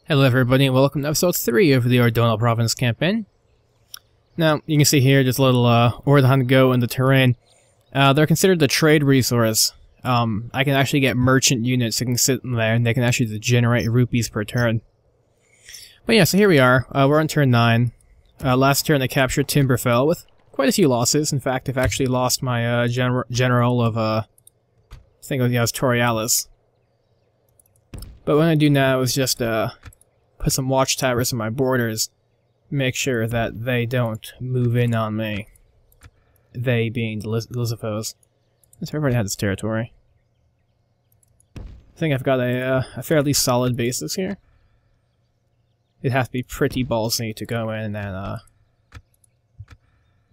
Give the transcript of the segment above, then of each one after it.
Hello everybody and welcome to episode 3 of the Ordona Province campaign. Now, you can see here there's a little Ordon go in the terrain. They're considered the trade resource. I can actually get merchant units that can sit in there and they can actually generate rupees per turn. But yeah, so here we are. We're on turn 9. Last turn I captured Timberfell with quite a few losses. In fact, I've actually lost my general of, I think it was Torialis. But what I do now is just put some watchtowers in my borders, make sure that they don't move in on me. They being the Lizifos. So everybody has this territory. I think I've got a fairly solid basis here. It'd have to be pretty ballsy to go in and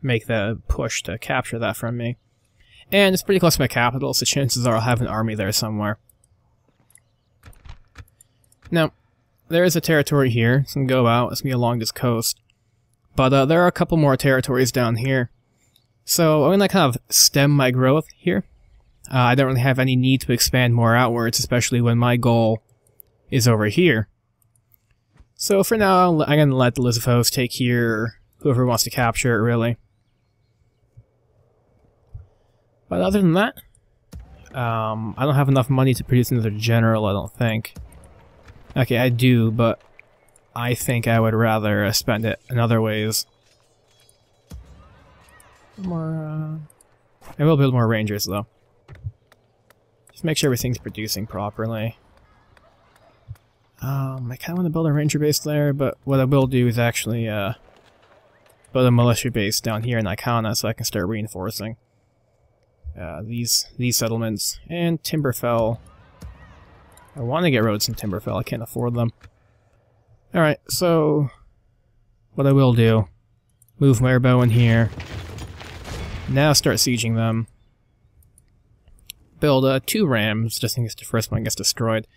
make the push to capture that from me. And it's pretty close to my capital, so chances are I'll have an army there somewhere. Now, there is a territory here. It's going to go out. It's going to be along this coast. But there are a couple more territories down here. So I'm going to kind of stem my growth here. I don't really have any need to expand more outwards, especially when my goal is over here. So for now, I'm going to let the Lizifos take here, whoever wants to capture it, really. But other than that, I don't have enough money to produce another general, I don't think. Okay, I do, but I think I would rather spend it in other ways. I will build more rangers, though. Just make sure everything's producing properly. I kind of want to build a ranger base there, but what I will do is actually build a militia base down here in Icona so I can start reinforcing these settlements. And Timberfell. I want to get roads in Timberfell, I can't afford them. Alright, so what I will do, move my bow in here, now start sieging them, build 2 rams, just in case the first one gets destroyed,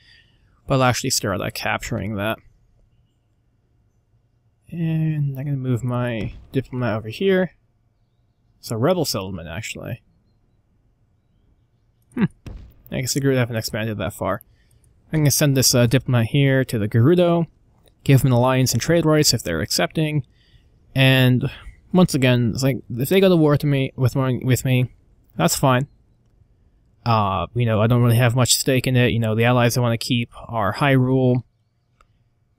but I'll actually start capturing that. And I'm going to move my diplomat over here. It's a rebel settlement, actually. I guess the Gerudo haven't expanded that far. I'm going to send this diplomat here to the Gerudo, give them an alliance and trade rights if they're accepting, and once again, it's like, if they go to war with me, that's fine. You know, I don't really have much stake in it. You know, the allies I want to keep are Hyrule,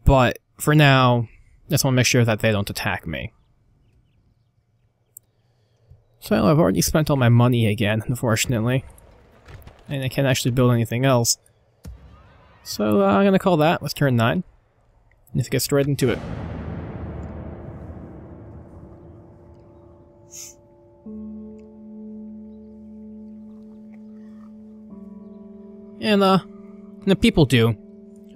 but for now, I just want to make sure that they don't attack me. So I've already spent all my money again, unfortunately, and I can't actually build anything else. So I'm going to call that. Let's turn 9. Let's get straight into it. And the people do.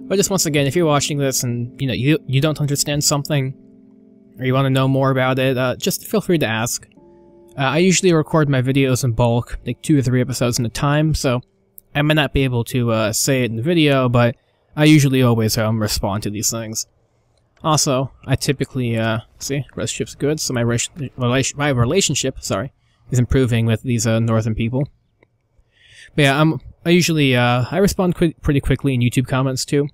But just once again, if you're watching this and you don't understand something, or you want to know more about it, just feel free to ask. I usually record my videos in bulk, like 2 or 3 episodes at a time, so I might not be able to say it in the video, but I usually always respond to these things. Also, I typically, see, relationship's good, so my relationship, is improving with these northern people. But yeah, I usually, I respond pretty quickly in YouTube comments too.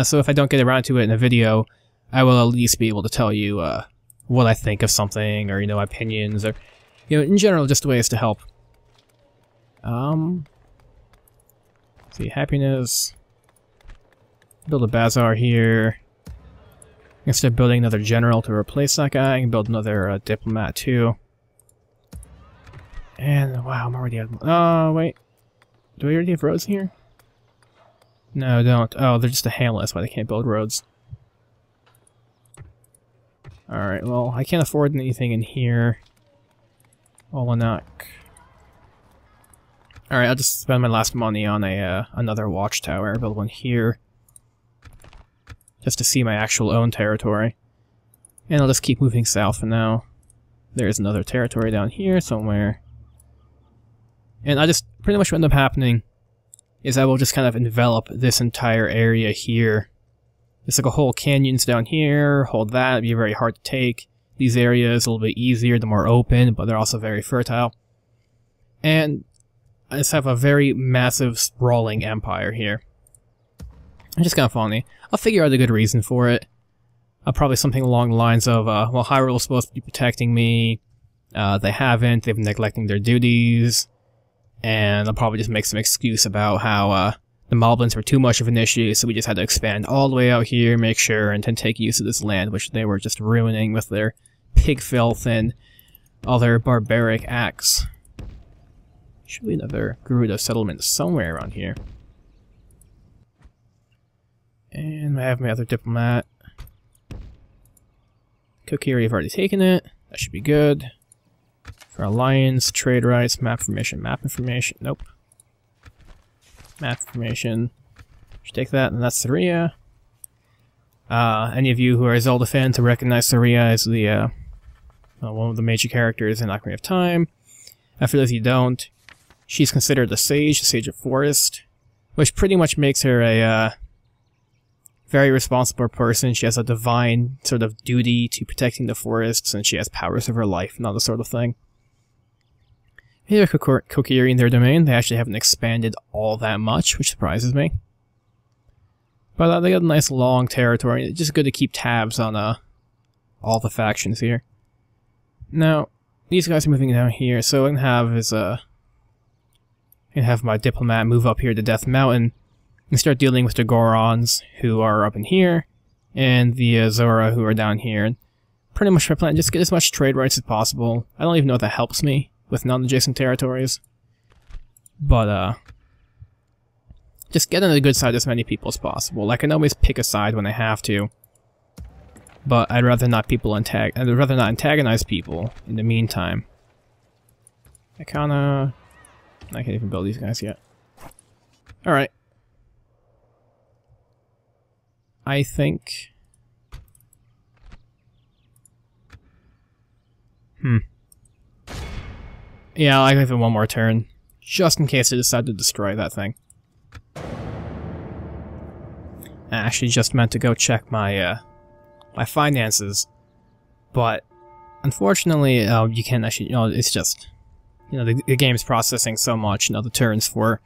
So if I don't get around to it in a video, I will at least be able to tell you what I think of something, or opinions, or in general, just ways to help. See, happiness. Build a bazaar here. Instead of building another general to replace that guy, I can build another diplomat too. And wow, I'm already out. Oh wait, do we already have roads here? No, I don't. Oh, they're just a hamlet. That's why they can't build roads. All right. Well, I can't afford anything in here. Olanak. Alright, I'll just spend my last money on another watchtower, build one here, just to see my actual own territory. And I'll just keep moving south for now. There's another territory down here somewhere. And I just, pretty much what ends up happening is I will just kind of envelop this entire area here. It's like a whole canyons down here, hold that, it'd be very hard to take. These areas a little bit easier, the more open, but they're also very fertile. And I just have a very massive, sprawling empire here. It's just kind of funny. I'll figure out a good reason for it. Probably something along the lines of, well, Hyrule's supposed to be protecting me. They haven't. They've been neglecting their duties. And I'll probably just make some excuse about how the Moblins were too much of an issue, so we just had to expand all the way out here, make sure, and then take use of this land, which they were just ruining with their pig filth and all their barbaric acts. Should be another Gerudo settlement somewhere around here. And I have my other diplomat. Kokiri, I've already taken it. That should be good. For alliance, trade rights, map information, nope. Map information. Should take that, and that's Saria. Any of you who are Zelda fans who recognize Saria as the one of the major characters in Ocarina of Time. For those of you who don't, she's considered the Sage of Forest, which pretty much makes her a very responsible person. She has a divine sort of duty to protecting the forests, and she has powers of her life and all this sort of thing. Here, Kokiri in their domain, they actually haven't expanded all that much, which surprises me. But they got a nice long territory. It's just good to keep tabs on all the factions here. Now, these guys are moving down here, so what I'm gonna have is I can have my diplomat move up here to Death Mountain and start dealing with the Gorons, who are up in here, and the Zora, who are down here. And pretty much my plan, just get as much trade rights as possible. I don't even know if that helps me with non-adjacent territories. But, just get on the good side as many people as possible. Like, I can always pick a side when I have to, but I'd rather not antagonize people in the meantime. I can't even build these guys yet. Alright. I think... Yeah, I'll give it one more turn, just in case I decide to destroy that thing. I actually just meant to go check my, my finances, but unfortunately, you can't actually, it's just, the game's processing so much, the turns for,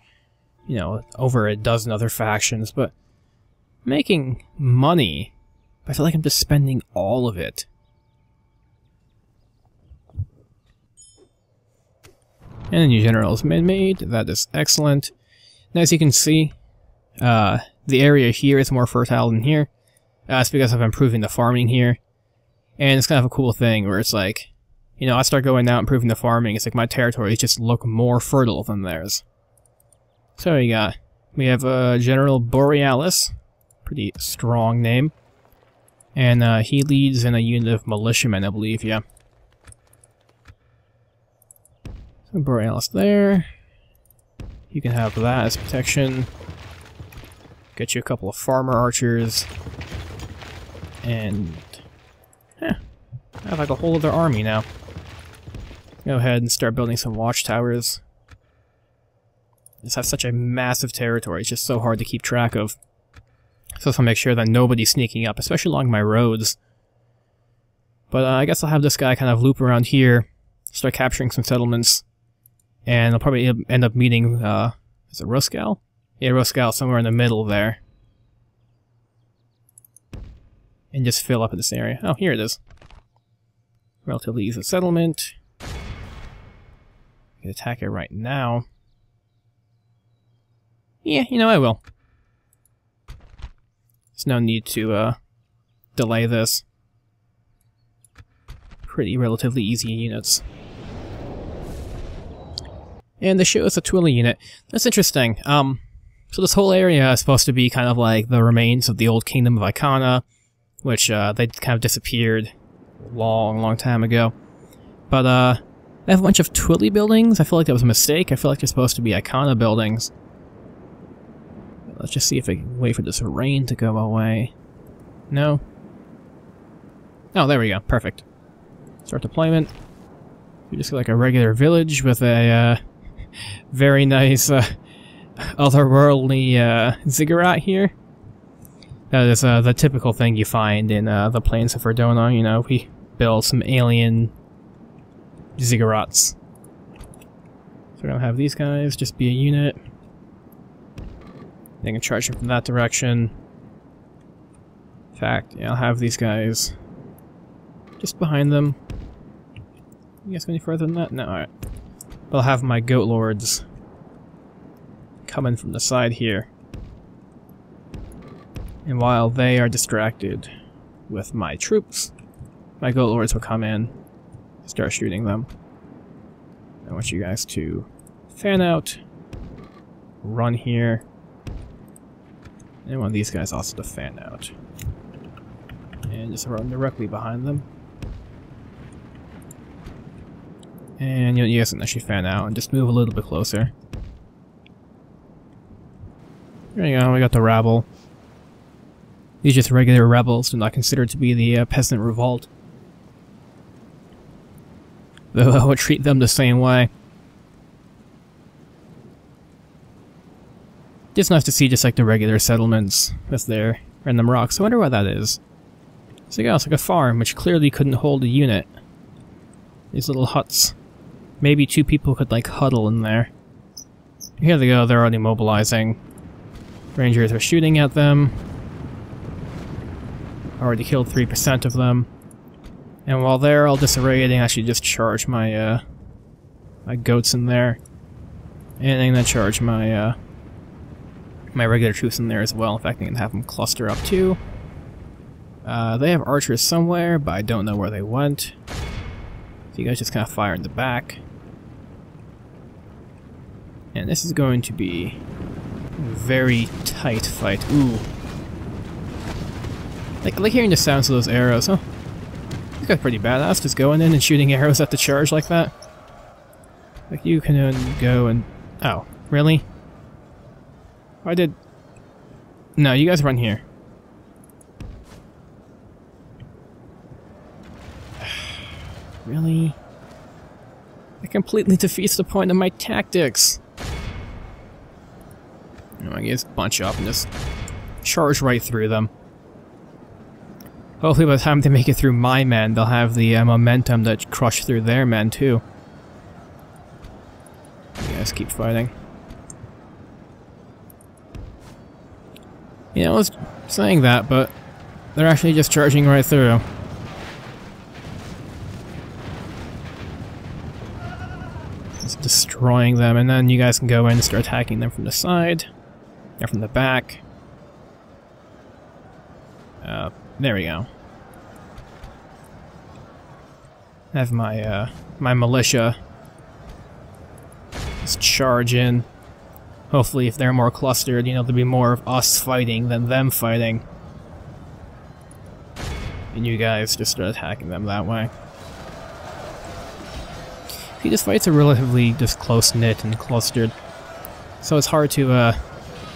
over a dozen other factions, but making money, I feel like I'm just spending all of it. And a new general has been made. That is excellent. Now, as you can see, the area here is more fertile than here. It's because I'm improving the farming here. And it's kind of a cool thing where it's like, I start going out improving the farming. It's like my territories just look more fertile than theirs. So we have General Borealis. Pretty strong name. And he leads in a unit of militiamen, I believe, yeah. Borealis there. You can have that as protection. Get you a couple of farmer archers. And... I have like a whole other army now. Go ahead and start building some watchtowers. Just have such a massive territory, it's just so hard to keep track of. So I'll make sure that nobody's sneaking up, especially along my roads. But I guess I'll have this guy kind of loop around here, start capturing some settlements. And I'll probably end up meeting, is it Ruskal? Yeah, Ruskal, somewhere in the middle there. And just fill up in this area. Oh, here it is. Relatively easy settlement. I can attack it right now. Yeah, I will. There's no need to, delay this. Pretty relatively easy units. And they show us a Twilly unit. That's interesting. So this whole area is supposed to be kind of like the remains of the old kingdom of Icona, which they kind of disappeared a long time ago. But they have a bunch of Twilly buildings. I feel like that was a mistake. I feel like they're supposed to be Icona buildings. Let's just see if I can wait for this rain to go away. No? Oh, there we go. Perfect. Start deployment. We just got like a regular village with a very nice otherworldly ziggurat here. That is the typical thing you find in the plains of Ordona. We build some alien ziggurats. So we're gonna have these guys just be a unit. They can charge them from that direction. In fact, yeah, I'll have these guys just behind them. You guys go any further than that? No, alright. I'll have my goat lords coming from the side here. And while they are distracted with my troops, my goat lords will come in and start shooting them. I want you guys to fan out, run here, and I want these guys also to fan out. And just run directly behind them. And you guys can actually fan out and just move a little bit closer. There you go, we got the rabble. These are just regular rebels, they're not considered to be the peasant revolt. Though I would treat them the same way. Just nice to see just like the regular settlements with their random rocks. I wonder what that is. So yeah, it's like a farm, which clearly couldn't hold a unit. These little huts. Maybe 2 people could like huddle in there. Here they go, they're already mobilizing. Rangers are shooting at them. Already killed 3% of them. And while they're all disarrayed, I actually just charge my my goats in there. And I'm gonna charge my my regular troops in there as well. In fact, I'm gonna have them cluster up too. They have archers somewhere, but I don't know where they went. So you guys just kind of fire in the back. And this is going to be a very tight fight. Ooh. Like hearing the sounds of those arrows, huh? This guy's pretty badass, just going in and shooting arrows at the charge like that. Like you can go and... Oh, really? I did... No, you guys run here. Really? That completely defeats the point of my tactics. I guess bunch up and just charge right through them. Hopefully by the time they make it through my men, they'll have the momentum that crush through their men too. You guys keep fighting. Yeah, I was saying that, but they're actually just charging right through. Just destroying them, and then you guys can go in and start attacking them from the side. Or from the back. There we go. I have my my militia just charge in. Hopefully if they're more clustered, you know, there'll be more of us fighting than them fighting. And you guys just start attacking them that way. See, this fight's are relatively just close-knit and clustered. So it's hard to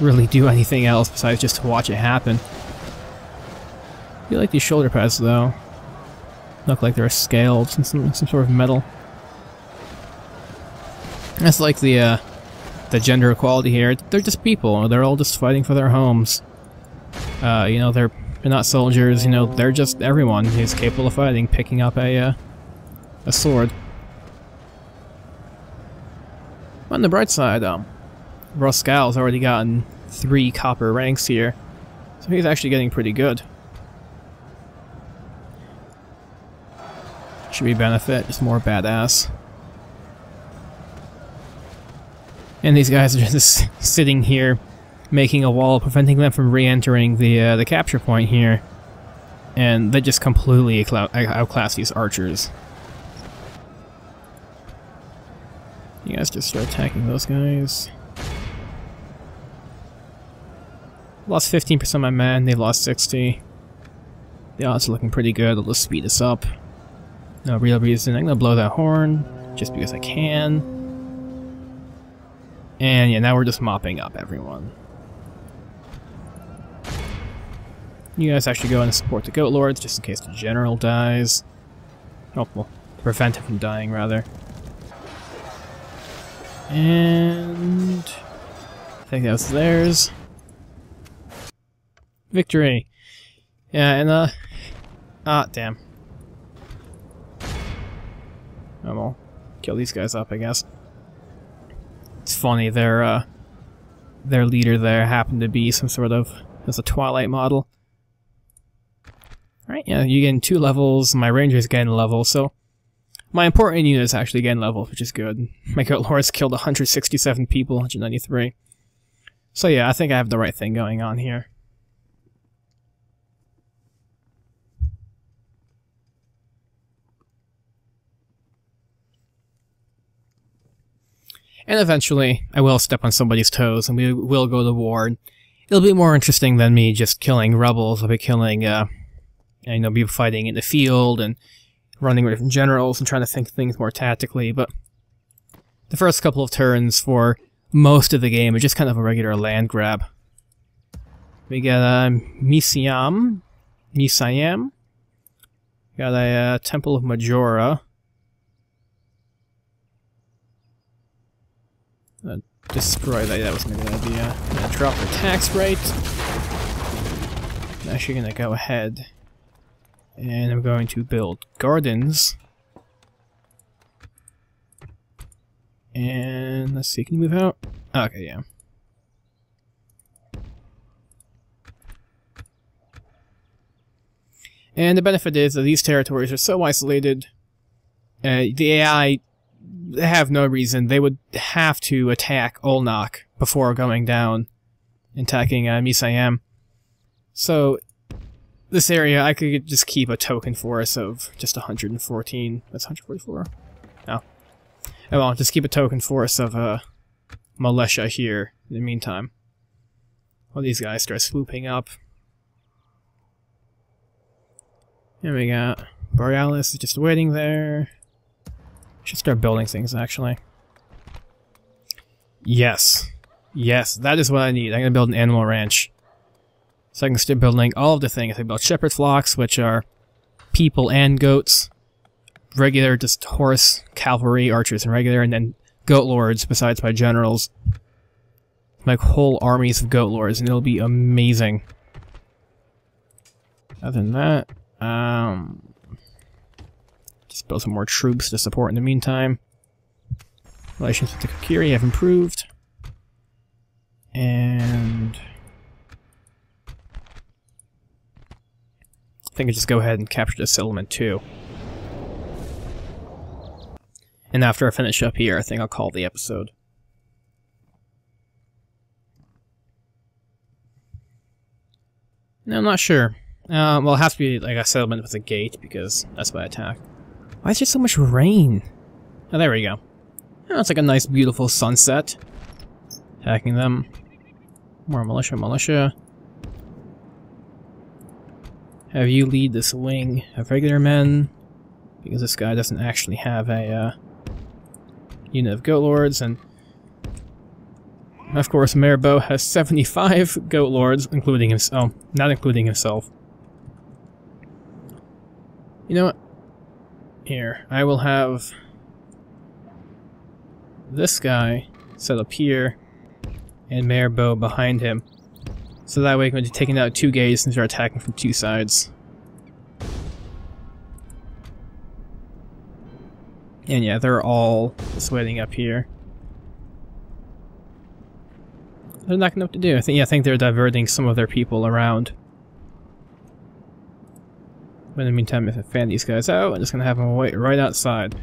really do anything else besides just to watch it happen. I feel like these shoulder pads, though, look like they're scaled in some sort of metal. That's like the gender equality here. They're just people. They're all just fighting for their homes. You know, they're not soldiers. You know, they're just everyone who's capable of fighting, picking up a sword. On the bright side, Roscal's already gotten 3 copper ranks here, so he's actually getting pretty good. Should be benefit, just more badass. And these guys are just sitting here, making a wall, preventing them from re-entering the capture point here. And they just completely outclass these archers. You guys just start attacking those guys. Lost 15% of my men, they lost 60. The odds are looking pretty good, I'll just speed this up. No real reason, I'm gonna blow that horn, just because I can. And yeah, now we're just mopping up everyone. You guys actually go in and support the Goat Lords, just in case the General dies. Oh, well, prevent him from dying, rather. And... I think that was theirs. Victory! Yeah, and ah, damn. Oh well, kill these guys up, I guess. It's funny, their leader there happened to be some sort of... as a Twilight model. Alright, yeah, you gain 2 levels, my ranger's getting a level, so my important unit's actually getting levels, which is good. My Goat Lords killed 167 people, 193. So yeah, I think I have the right thing going on here. And eventually, I will step on somebody's toes, and we will go to war. It'll be more interesting than me just killing rebels. I'll be killing, be fighting in the field, and running with different generals, and trying to think things more tactically, but the first couple of turns for most of the game are just kind of a regular land grab. We got Misayam. Got a Temple of Majora. Destroy that. That wasn't a good idea. I'm gonna drop the tax rate. I'm actually gonna go ahead and I'm going to build gardens. And let's see, can you move out? Okay, yeah. And the benefit is that these territories are so isolated, the AI, they have no reason. They would have to attack Olnak before going down and attacking Misayam. So, this area, I could just keep a token force of just 114. That's 144? No. Oh well, just keep a token force of militia here in the meantime. While these guys start swooping up. Here we got Borealis is just waiting there. Should start building things, actually. Yes. Yes, that is what I need. I'm gonna build an animal ranch. So I can start building all of the things. I can build shepherd flocks, which are people and goats. Regular, just horse, cavalry, archers, and regular, and then goat lords besides my generals. Like whole armies of goat lords, and it'll be amazing. Other than that, just build some more troops to support in the meantime. Relations with the Kokiri have improved. And I think I just go ahead and capture the settlement too. And after I finish up here, I think I'll call the episode. No, I'm not sure. Well, it has to be like a settlement with a gate, because that's what I attack. Why is there so much rain? Oh, there we go. Oh, it's like a nice, beautiful sunset. Attacking them. More militia. Have you lead this wing of regular men, because this guy doesn't actually have a unit of goat lords, and of course Merbo has 75 goat lords, including himself. Oh, not including himself. You know what? Here, I will have this guy set up here, and Merbo behind him. So that way I'm going to be taking out 2 gates and start attacking from 2 sides. And yeah, they're all just waiting up here. They're not gonna know what to do. I think they're diverting some of their people around. But in the meantime, if I fan these guys out, I'm just gonna have them wait right outside.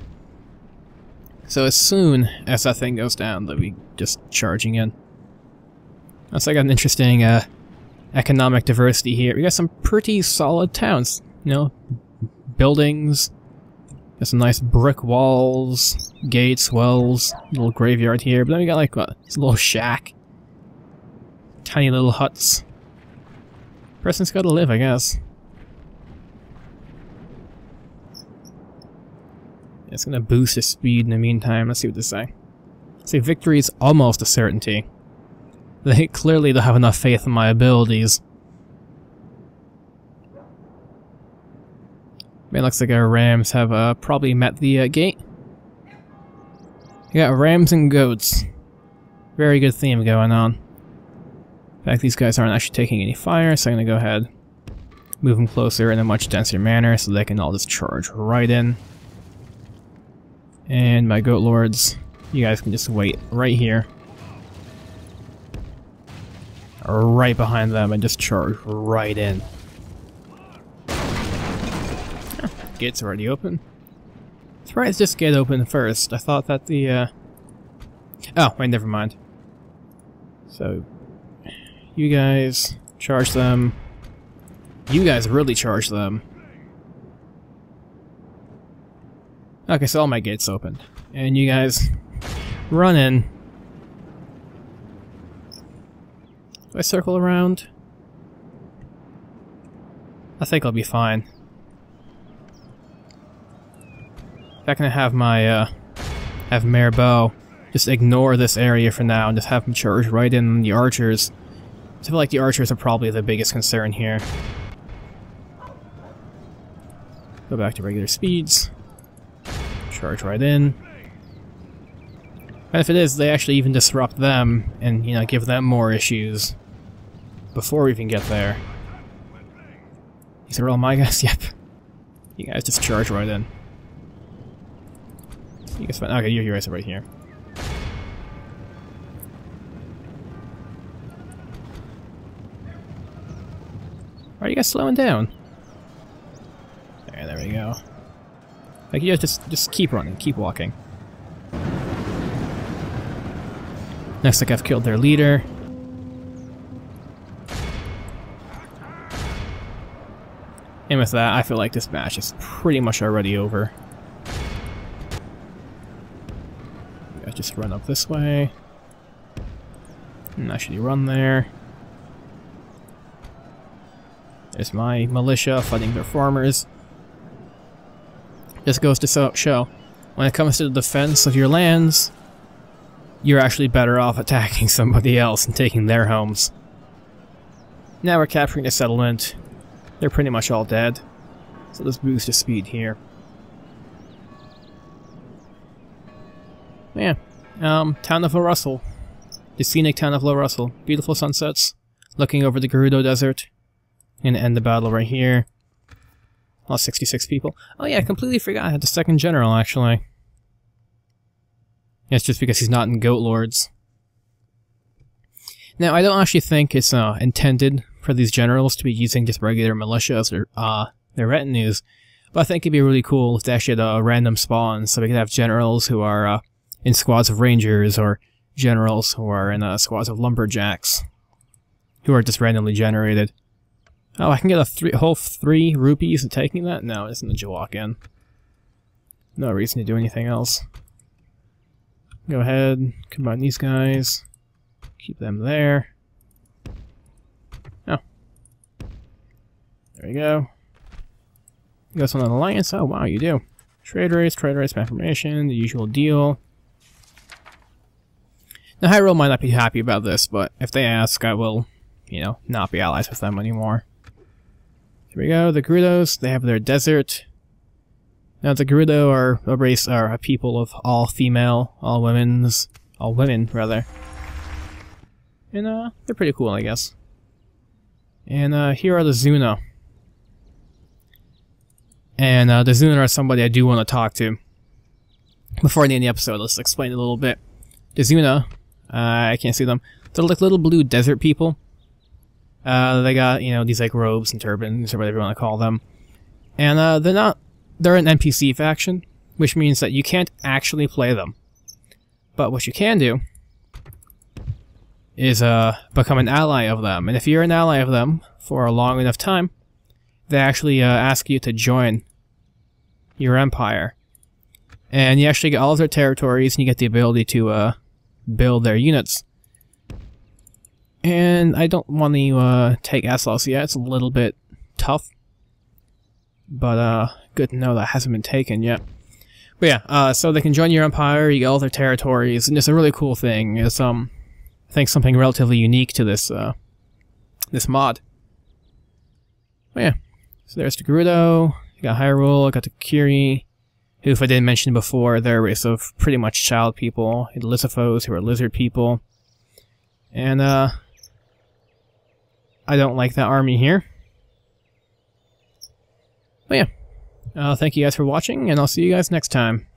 So as soon as that thing goes down, they'll be just charging in. That's like an interesting economic diversity here. We got some pretty solid towns, you know, buildings. Got some nice brick walls, gates, wells, little graveyard here. But then we got like what? It's a little shack, tiny little huts. Person's got to live, I guess. It's gonna boost his speed in the meantime. Let's see what they say. See, victory is almost a certainty. They clearly don't have enough faith in my abilities. Man, looks like our rams have probably met the gate. We got rams and goats. Very good theme going on. In fact, these guys aren't actually taking any fire, so I'm gonna go ahead, move them closer in a much denser manner so they can all just charge right in. And my goat lords, you guys can just wait right here. Right behind them and just charge right in. gate's already open. Why does this gate open first? I thought that the, Oh, wait, never mind. So, you guys charge them. You guys really charge them. Okay, so all my gates open. And you guys run in. Do I circle around? I think I'll be fine. I'm gonna have my, have Mayor Bow just ignore this area for now and just have him charge right in on the archers. I feel like the archers are probably the biggest concern here. Go back to regular speeds. Charge right in. Benefit is, they actually even disrupt them and, you know, give them more issues before we even get there. These are all my guys? Yep. You guys just charge right in. You guys find, okay, you guys are right here. Why are you guys slowing down? There we go. Like, you guys just keep running, keep walking. Next, like, I've killed their leader. And with that, I feel like this match is pretty much already over. You guys just run up this way. And actually run there. There's my militia fighting their farmers. This goes to show, when it comes to the defense of your lands, you're actually better off attacking somebody else and taking their homes. Now we're capturing the settlement. They're pretty much all dead. So let's boost the speed here. Yeah. Town of Russell. The scenic town of Russell. Beautiful sunsets. Looking over the Gerudo Desert. Gonna end the battle right here. Lost 66 people. Oh yeah, I completely forgot I had the second general, actually. Yeah, it's just because he's not in Goat Lords. Now, I don't actually think it's intended for these generals to be using just regular militias or their retinues, but I think it'd be really cool if they actually had a random spawn, so we could have generals who are in squads of rangers, or generals who are in squads of lumberjacks, who are just randomly generated. Oh, I can get a whole 3 rupees of taking that? No, it isn't a Jawakin. No reason to do anything else. Go ahead, combine these guys. Keep them there. Oh. There we go. You guys want an alliance? Oh, wow, you do. Trade race, map formation, the usual deal. Now, Hyrule might not be happy about this, but if they ask, I will, you know, not be allies with them anymore. Here we go, the Gerudos, they have their desert. Now, the Gerudo are a race, are a people of all women, rather. And, they're pretty cool, I guess. And, here are the Zuna. And, the Zuna are somebody I do want to talk to. Before the end of the episode, let's explain a little bit. The Zuna, I can't see them. They're like little blue desert people. They got, you know, these like robes and turbans, or whatever you want to call them. And, they're an NPC faction, which means that you can't actually play them. But what you can do is, become an ally of them. And if you're an ally of them for a long enough time, they actually, ask you to join your empire. And you actually get all of their territories, and you get the ability to, build their units. And I don't want to, take Eslos yet. It's a little bit tough. But, good to know that hasn't been taken yet. But yeah, so they can join your empire, you get all their territories, and it's a really cool thing. It's, I think something relatively unique to this, this mod. But yeah, so there's the Gerudo, you got Hyrule, got the Kiri, who, if I didn't mention before, they're a race of pretty much child people, the Lyssophos, who are lizard people. And, I don't like that army here. But yeah, thank you guys for watching, and I'll see you guys next time.